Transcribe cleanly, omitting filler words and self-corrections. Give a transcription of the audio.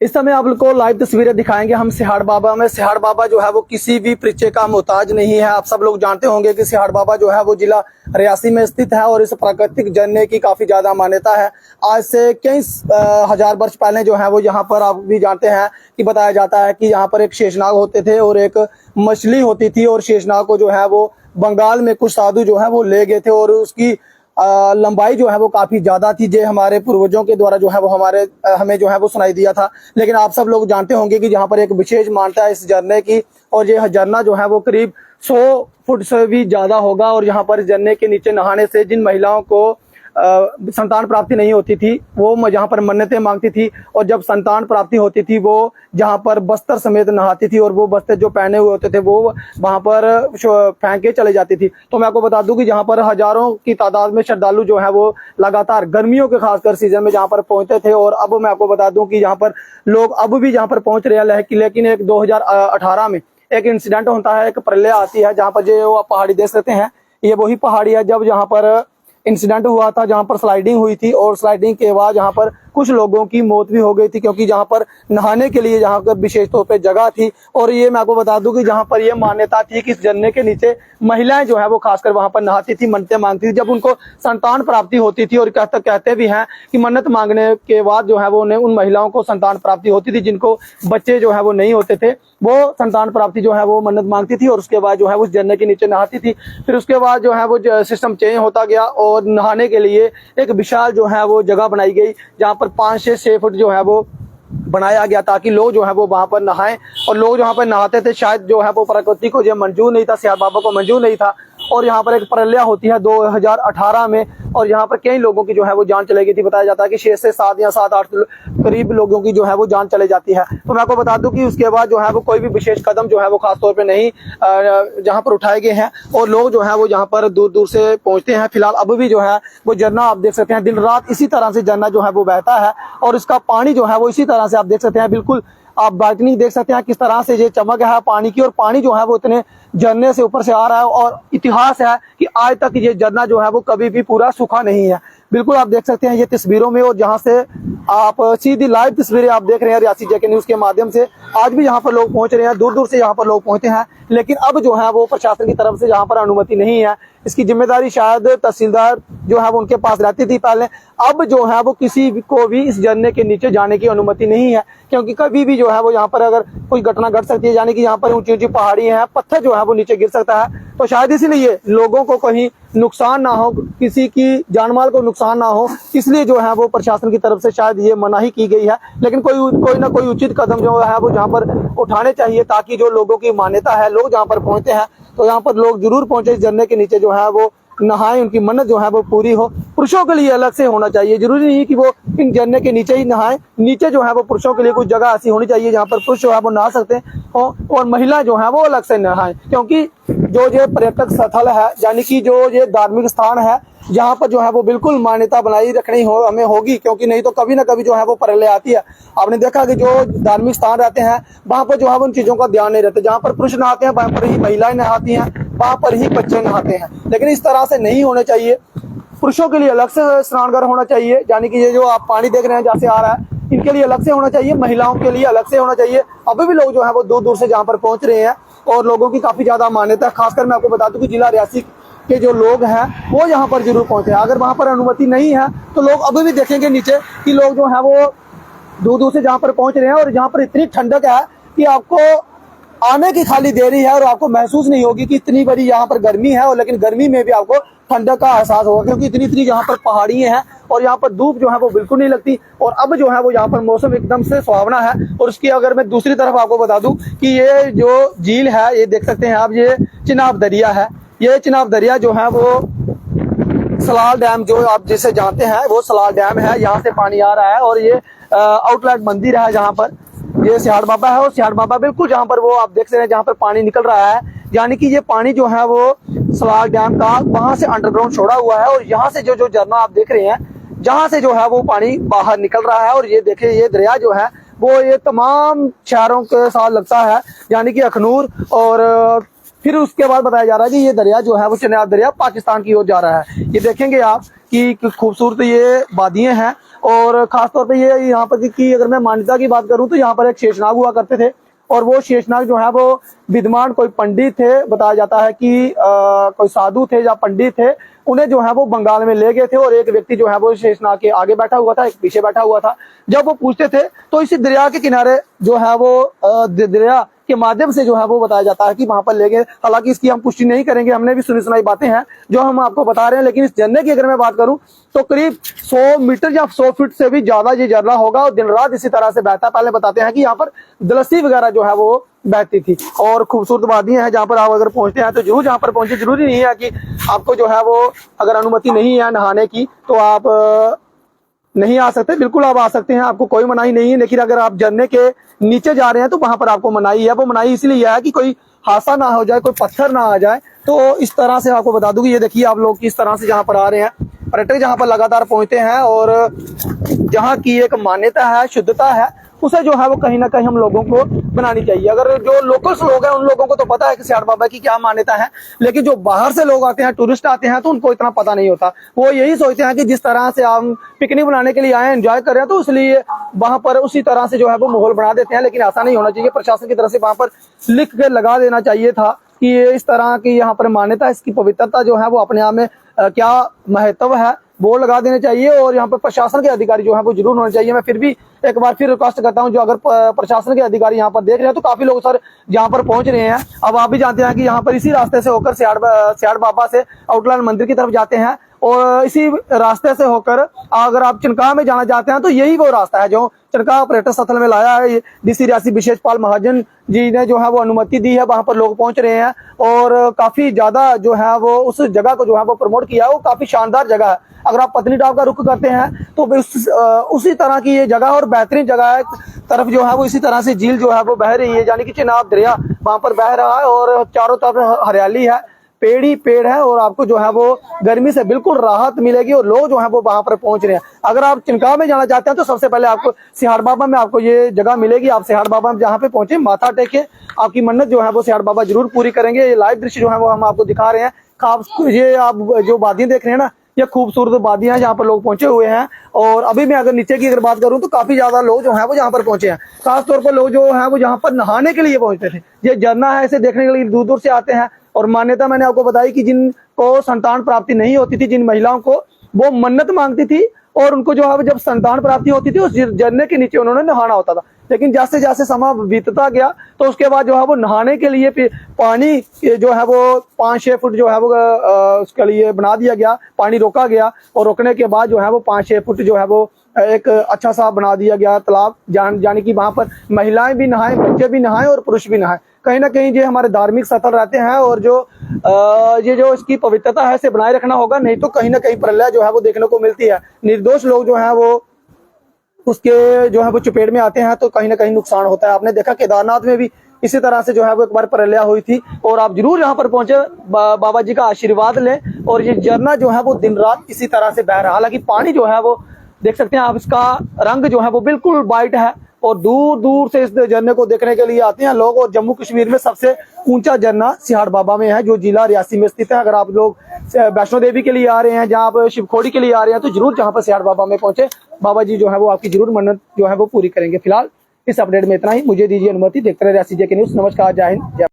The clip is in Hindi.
इस समय आपको लाइव तस्वीरें दिखाएंगे हम सिहाड़ बाबा में। सिहाड़ बाबा जो है वो किसी भी परिचय का मोहताज नहीं है। आप सब लोग जानते होंगे कि सिहाड़ बाबा जो है वो जिला रियासी में स्थित है और इस प्राकृतिक झरने की काफी ज्यादा मान्यता है। आज से कई हजार वर्ष पहले जो है वो यहाँ पर आप भी जानते हैं कि बताया जाता है कि यहाँ पर एक शेषनाग होते थे और एक मछली होती थी और शेषनाग को जो है वो बंगाल में कुछ साधु जो है वो ले गए थे और उसकी लंबाई जो है वो काफी ज्यादा थी। जो हमारे पूर्वजों के द्वारा जो है वो हमें जो है वो सुनाई दिया था। लेकिन आप सब लोग जानते होंगे कि यहाँ पर एक विशेष मान्यता है इस झरने की और ये झरना जो है वो करीब 100 फुट से भी ज्यादा होगा। और यहाँ पर झरने के नीचे नहाने से जिन महिलाओं को संतान प्राप्ति नहीं होती थी वो जहाँ पर मन्नतें मांगती थी और जब संतान प्राप्ति होती थी वो जहाँ पर बस्तर समेत नहाती थी और वो बस्तर जो पहने हुए होते थे वो वहाँ पर फेंक के चले जाती थी। तो मैं आपको बता दूं कि जहाँ पर हजारों की तादाद में श्रद्धालु जो है वो लगातार गर्मियों के खासकर सीजन में जहाँ पर पहुंचते थे। और अब मैं आपको बता दूं कि यहाँ पर लोग अब भी जहाँ पर पहुंच रहे हैं। लेकिन एक 2018 में एक इंसिडेंट होता है, एक प्रलय आती है जहाँ पर जो आप पहाड़ी देख सकते हैं, ये वही पहाड़ी है जब जहाँ पर इंसिडेंट हुआ था, जहां पर स्लाइडिंग हुई थी और स्लाइडिंग के बाद जहां पर कुछ लोगों की मौत भी हो गई थी क्योंकि जहां पर नहाने के लिए जहां पर विशेष तौर पे जगह थी। और ये मैं आपको बता दूं कि जहां पर ये मान्यता थी कि इस झरने के नीचे महिलाएं जो है वो खासकर वहां पर नहाती थी, मन्नतें मांगती थी जब उनको संतान प्राप्ति होती थी। और कहते भी हैं कि मन्नत मांगने के बाद जो है वो उन्हें उन महिलाओं को संतान प्राप्ति होती थी जिनको बच्चे जो है वो नहीं होते थे, वो संतान प्राप्ति जो है वो मन्नत मांगती थी और उसके बाद जो है उस झरने के नीचे नहाती थी। फिर उसके बाद जो है वो सिस्टम चेंज होता गया और नहाने के लिए एक विशाल जो है वो जगह बनाई गई जहां पर 5 से 6 फुट जो है वो बनाया गया ताकि लोग जो है वो वहां पर नहाएं। और लोग जहां पर नहाते थे शायद जो है वो प्रकृति को जो मंजूर नहीं था, सिहाड़ बाबा को मंजूर नहीं था और यहाँ पर एक प्रलय होती है 2018 में और यहाँ पर कई लोगों की जो है वो जान चली गई थी। बताया जाता है कि 6 से 7 या 7-8 करीब लोगों की जो है वो जान चली जाती है। तो मैं आपको बता दूं कि उसके बाद जो है वो कोई भी विशेष कदम जो है वो खासतौर पे नहीं जहाँ पर उठाए गए हैं और लोग जो है वो यहाँ पर दूर दूर से पहुंचते हैं। फिलहाल अब भी जो है वो झरना आप देख सकते हैं, दिन रात इसी तरह से झरना जो है वो बहता है और इसका पानी जो है वो इसी तरह से आप देख सकते हैं, बिल्कुल आप ब्राइटनिंग देख सकते हैं किस तरह से ये चमक है पानी की। और पानी जो है वो इतने झरने से ऊपर से आ रहा है और इतिहास है कि आज तक ये झरना जो है वो कभी भी पूरा सूखा नहीं है। बिल्कुल आप देख सकते हैं ये तस्वीरों में और जहां से आप सीधी लाइव तस्वीरें आप देख रहे हैं रियासी जेके न्यूज के माध्यम से। आज भी यहाँ पर लोग पहुंच रहे हैं, दूर दूर से यहाँ पर लोग पहुंचते हैं। लेकिन अब जो है वो प्रशासन की तरफ से यहाँ पर अनुमति नहीं है, इसकी जिम्मेदारी शायद तहसीलदार जो है वो उनके पास रहती थी पहले। अब जो है वो किसी को भी इस झरने के नीचे जाने की अनुमति नहीं है क्योंकि कभी भी जो है वो यहाँ पर अगर कोई घटना घट सकती है, यानी कि यहाँ पर ऊंची ऊंची पहाड़ी है, पत्थर जो है वो नीचे गिर सकता है। तो शायद इसीलिए लोगों को कहीं नुकसान ना हो, किसी की जानमाल को नुकसान ना हो, इसलिए जो है वो प्रशासन की तरफ से शायद ये मनाही की गई है। लेकिन कोई ना कोई उचित कदम जो है वो जहाँ पर उठाने चाहिए ताकि जो लोगों की मान्यता है, लोग जहाँ पर पहुंचते हैं तो यहाँ पर लोग जरूर पहुंचे, इस झरने के नीचे जो है वो नहाएं, उनकी मन्नत जो है वो पूरी हो। पुरुषों के लिए अलग से होना चाहिए, जरूरी नहीं कि वो इन झरने के नीचे ही नहाएं। नीचे जो है वो पुरुषों के लिए कुछ जगह ऐसी होनी चाहिए जहाँ पर पुरुष जो है वो नहा सकते हैं और महिला जो है वो अलग से नहाएं। क्योंकि जो ये पर्यटक स्थल है, यानी कि जो ये धार्मिक स्थान है, जहाँ पर जो है वो बिल्कुल मान्यता बनाई रखनी हमें होगी क्योंकि नहीं तो कभी ना कभी जो है वो प्रलय आती है। आपने देखा कि जो धार्मिक स्थान रहते हैं वहां पर जो है वो उन चीजों का ध्यान नहीं रहता। जहाँ पर पुरुष नहाते हैं वहां पर ही महिलाएं नहाती हैं, वहां पर ही बच्चे नहाते हैं। लेकिन इस तरह से नहीं होने चाहिए। पुरुषों के लिए अलग से स्नानघर होना चाहिए, यानी कि ये जो आप पानी देख रहे हैं जहाँ से आ रहा है इनके लिए अलग से होना चाहिए, महिलाओं के लिए अलग से होना चाहिए। अभी भी लोग जो है वो दूर दूर से जहाँ पर पहुंच रहे हैं और लोगों की काफी ज्यादा मान्यता है। खासकर मैं आपको बता दूं कि जिला रियासी के जो लोग हैं वो यहाँ पर जरूर पहुंचे। अगर वहां पर अनुमति नहीं है तो लोग अभी भी देखेंगे नीचे कि लोग जो है वो दूर दूर से जहाँ पर पहुंच रहे हैं और जहाँ पर इतनी ठंडक है कि आपको आने की खाली देरी है और आपको महसूस नहीं होगी कि इतनी बड़ी यहाँ पर गर्मी है। और लेकिन गर्मी में भी आपको ठंडक का एहसास होगा क्योंकि इतनी यहाँ पर पहाड़ी हैं और यहाँ पर धूप जो है वो बिल्कुल नहीं लगती। और अब जो है वो यहाँ पर मौसम एकदम से सुहावना है। और उसकी अगर मैं दूसरी तरफ आपको बता दूं कि ये जो झील है, ये देख सकते हैं आप, ये चिनाब दरिया है। ये चिनाब दरिया जो है वो सलाल डैम जो आप जिसे जानते हैं वो सलाल डैम है, यहाँ से पानी आ रहा है। और ये आउटलेट मंदिर है जहाँ पर ये सिहाड़ बाबा है और सिहाड़ बाबा बिल्कुल जहाँ पर वो आप देख सकते हैं जहाँ पर पानी निकल रहा है, यानी कि ये पानी जो है वो सलाल डैम का वहां से अंडरग्राउंड छोड़ा हुआ है। और यहाँ से जो झरना आप देख रहे हैं जहाँ से जो है वो पानी बाहर निकल रहा है। और ये देखिए ये दरिया जो है वो ये तमाम शहरों के साथ लगता है, यानी कि अखनूर। और फिर उसके बाद बताया जा रहा है कि ये दरिया जो है वो चिनाब दरिया पाकिस्तान की ओर जा रहा है। ये देखेंगे आप कि खूबसूरत ये वादियां हैं और खासतौर पे ये यहाँ पर की अगर मैं मान्यता की बात करूं तो यहाँ पर एक शेषनाग हुआ करते थे, और वो शेषनाग जो है वो विद्वान कोई पंडित थे, बताया जाता है कि कोई साधु थे या पंडित थे, उन्हें जो है वो बंगाल में ले गए थे, और एक व्यक्ति जो है वो शेषनाग के आगे बैठा हुआ था, एक पीछे बैठा हुआ था। जब वो पूछते थे तो इसी दरिया के किनारे जो है वो दरिया के माध्यम से जो है वो बताया जाता है कि वहां पर ले गए। हालांकि इसकी हम पुष्टि नहीं करेंगे, हमने भी सुनी सुनाई बातें हैं जो हम आपको बता रहे हैं, लेकिन इस झरने की अगर मैं बात करूं तो करीब 100 मीटर या 100 फीट से भी ज्यादा ये झरना होगा, और दिन रात इसी तरह से बहता। पहले बताते हैं कि यहाँ पर दलस्सी वगैरह जो है वो बहती थी, और खूबसूरत वादियां हैं जहाँ पर आप अगर पहुंचते हैं तो जरूर जहाँ पर पहुंचे। जरूरी नहीं है कि आपको जो है वो अगर अनुमति नहीं है नहाने की तो आप नहीं आ सकते, बिल्कुल आप आ सकते हैं, आपको कोई मनाही नहीं है। लेकिन अगर आप झरने के नीचे जा रहे हैं तो वहां पर आपको मनाही है। वो मनाही इसलिए है कि कोई हादसा ना हो जाए, कोई पत्थर ना आ जाए। तो इस तरह से आपको बता दूं कि ये देखिए आप लोग किस तरह से जहां पर आ रहे हैं, पर्यटक जहां पर लगातार पहुंचते हैं, और जहां की एक मान्यता है, शुद्धता है, उसे जो है वो कहीं ना कहीं हम लोगों को बनानी चाहिए। अगर जो लोकल्स लोग हैं उन लोगों को तो पता है कि सियाढ़ बाबा की क्या मान्यता है, लेकिन जो बाहर से लोग आते हैं, टूरिस्ट आते हैं, तो उनको इतना पता नहीं होता। वो यही सोचते हैं कि जिस तरह से हम पिकनिक बनाने के लिए आए, एंजॉय कर रहे हैं, तो इसलिए वहां पर उसी तरह से जो है वो माहौल बना देते हैं। लेकिन ऐसा नहीं होना चाहिए। प्रशासन की तरफ से वहां पर लिख के लगा देना चाहिए था कि ये इस तरह की यहाँ पर मान्यता, इसकी पवित्रता जो है वो अपने आप में क्या महत्व है, बोर्ड लगा देने चाहिए। और यहाँ पर प्रशासन के अधिकारी जो है वो जरूर होने चाहिए। मैं फिर भी एक बार फिर रिक्वेस्ट करता हूँ, जो अगर प्रशासन के अधिकारी यहाँ पर देख रहे हैं तो काफी लोग सर यहाँ पर पहुंच रहे हैं। अब आप भी जानते हैं कि यहाँ पर इसी रास्ते से होकर सियाढ़ बाबा से आउटलाइन मंदिर की तरफ जाते हैं, और इसी रास्ते से होकर अगर आप चिनकाह में जाना चाहते हैं तो यही वो रास्ता है जो चिनकाह पर्यटक स्थल में लाया है। डीसी रियासी विशेष पाल महाजन जी ने जो है वो अनुमति दी है, वहां पर लोग पहुंच रहे हैं, और काफी ज्यादा जो है वो उस जगह को जो है वो प्रमोट किया है। वो काफी शानदार जगह है। अगर आप पत्नीटॉप का रुख करते हैं तो उसी तरह की ये जगह और बेहतरीन जगह है। तरफ जो है वो इसी तरह से झील जो है वो बह रही है, यानी कि चिनाब दरिया वहां पर बह रहा है, और चारों तरफ हरियाली है, पेड़ ही पेड़ है, और आपको जो है वो गर्मी से बिल्कुल राहत मिलेगी, और लोग जो है वो वहां पर पहुंच रहे हैं। अगर आप चिनकाह में जाना चाहते हैं तो सबसे पहले आपको सियाढ़ बाबा में आपको ये जगह मिलेगी। आप सियाढ़ बाबा में जहाँ पे पहुंचे, माथा टेके, आपकी मन्नत जो है वो सियाढ़ बाबा जरूर पूरी करेंगे। ये लाइव दृश्य जो है वो हम आपको दिखा रहे हैं। ये आप जो वादियां देख रहे हैं ना, ये खूबसूरत वादियां हैं जहाँ पर लोग पहुंचे हुए हैं। और अभी मैं अगर नीचे की अगर बात करूं तो काफी ज्यादा लोग जो है वो यहाँ पर पहुंचे हैं। खासतौर पर लोग जो है वो यहाँ पर नहाने के लिए पहुंचते थे। ये झरना है, इसे देखने के लिए दूर दूर से आते हैं। और मान्यता मैंने आपको बताई कि जिनको संतान प्राप्ति नहीं होती थी, जिन महिलाओं को, वो मन्नत मांगती थी, और उनको जो है जब संतान प्राप्ति होती थी उस झरने के नीचे उन्होंने नहाना होता था। लेकिन जैसे जैसे समय बीतता गया तो उसके बाद जो है वो नहाने के लिए पानी जो है वो 5-6 फुट जो है वो उसके लिए बना दिया गया, पानी रोका गया, और रोकने के बाद जो है वो 5-6 फुट जो है वो एक अच्छा सा बना दिया गया तालाब, यानी कि वहां पर महिलाएं भी नहाएं, बच्चे भी नहाएं और पुरुष भी नहाएं। कहीं ना कहीं ये हमारे धार्मिक स्थल रहते हैं, और ये जो इसकी पवित्रता है इसे बनाए रखना होगा, नहीं तो कहीं ना कहीं प्रलय जो है वो देखने को मिलती है। निर्दोष लोग जो है वो उसके जो है वो चपेट में आते हैं तो कहीं ना कहीं नुकसान होता है। आपने देखा केदारनाथ में भी इसी तरह से जो है वो एक बार प्रलय हुई थी। और आप जरूर यहाँ पर पहुंचे, बाबा जी का आशीर्वाद लें। और ये झरना जो है वो दिन रात इसी तरह से बह रहा है। हालांकि पानी जो है वो देख सकते हैं आप, इसका रंग जो है वो बिल्कुल वाइट है, और दूर दूर से इस झरने को देखने के लिए आते हैं लोग। और जम्मू कश्मीर में सबसे ऊंचा झरना सियाढ़ बाबा में है, जो जिला रियासी में स्थित है। अगर आप लोग वैष्णो देवी के लिए आ रहे हैं, जहाँ आप शिवखोड़ी के लिए आ रहे हैं, तो जरूर जहाँ पर सियाढ़ बाबा में पहुंचे, बाबा जी जो है वो आपकी जरूर मन्नत जो है वो पूरी करेंगे। फिलहाल इस अपडेट में इतना ही। मुझे दीजिए अनुमति। देखते रहे रियासी जे के न्यूज़। नमस्कार, जय हिंद, जय